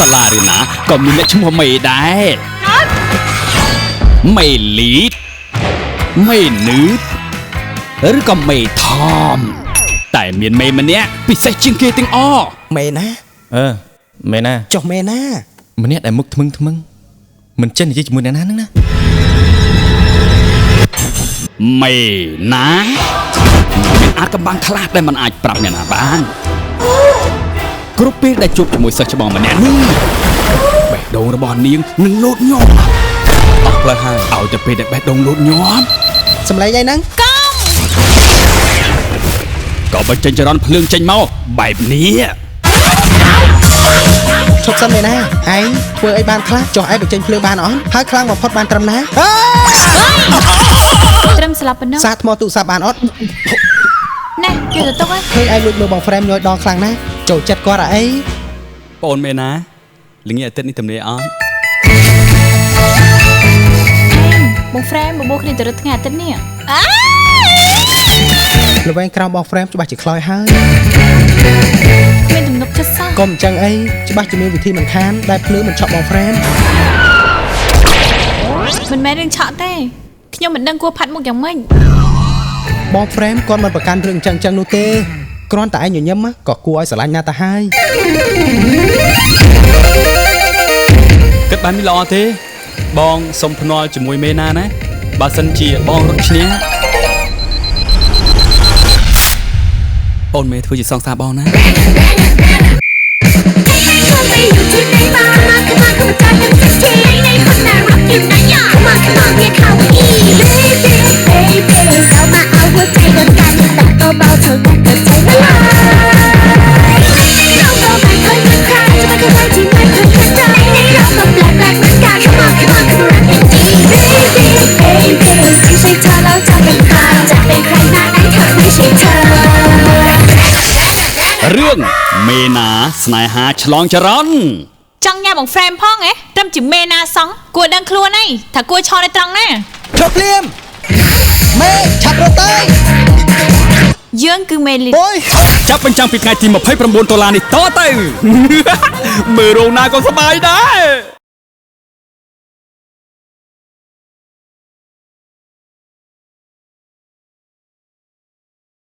សាលារៀនណាក៏មានអ្នកឈ្មោះមេដែរមេលីតមេនឺតឬក៏មេថមតែមានមេម្នាក់ពិសេសជាងគេទាំងអស់មេណាមេណាចុះមេណាម្នាក់ដែលមុខថ្មឹងមិនចេះនិយាយជាមួយអ្នកណាហ្នឹងណាមេណាមានអាកំបាំងខ្លះដែលมันអាចប្រាប់អ្នកណាបានគ្រប់ពេលដែលជួបជាមួយសិស្សច្បងម្នាក់នេះបេះដូងរបស់នាងនឹងលោតញាប់អស់ផ្លូវហើយឲ្យតែពេលដែលបេះដូងលោតញាប់សម្លេងអីហ្នឹងក៏បញ្ចេញចរន្តភ្លើងចេញមកបែបនេះឈប់សិនមេណាឯងធ្វើអីបានខ្លះចុះឯងបញ្ចេញភ្លើងបានអត់ហើយខ្លាំងបំផុតបានត្រឹមណាត្រឹមស្លាប់ប៉ុណ្ណឹងសាថ្មទូរស័ព្ទបានអត់ណែយកទៅទុកឃើញឯងលួចមើលបង frame ញយដងខ្លាំងណាស់ចូលចិត្តគាត់អីបងអូនមេណាល្ងាចអាទិត្យនេះទំនេរអត់បង frame បបួលគ្នាទៅរត់ថ្ងៃអាទិត្យនេះល្វែងក្រោមបង frame ច្បាស់ជាខ្លោយហើយគ្មានទំនុកចិត្តសោះកុំអញ្ចឹងអីច្បាស់ជាមានវិធីមិនខានដែលភ្លើងមិនឆក់បង frame មិនមែនរឿងឆក់ទេខ្ញុំមិនដឹងគួរផាត់មុខយ៉ាងម៉េចបង frame គាត់មិនប្រកាន់រឿងអញ្ចឹងនោះទេគ្រាន់តែឯងញញឹមក៏គួរឲ្យស្រឡាញ់ណាស់ទៅហើយគិតបានមិនល្អទេបងសុំភ្នាល់ជាមួយមេណាណាបើសិនជាបងរត់ឈ្នះអូនមេធ្វើជាសងសាបងណារឿងមេណាស្នេហាឆ្លងចរន្តចង់ញ៉ាំបង frame ផងហ៎ត្រឹមជាមេណាសងគួរដឹងខ្លួនហីថាគួរឈរនៅត្រង់ណាឈប់ភ្លាមមេឆាប់រត់ទៅយើងគឺមេលីចាប់បញ្ចាំងពីថ្ងៃទី$29នេះតទៅមើលរោងណាក៏សប្បាយដែរ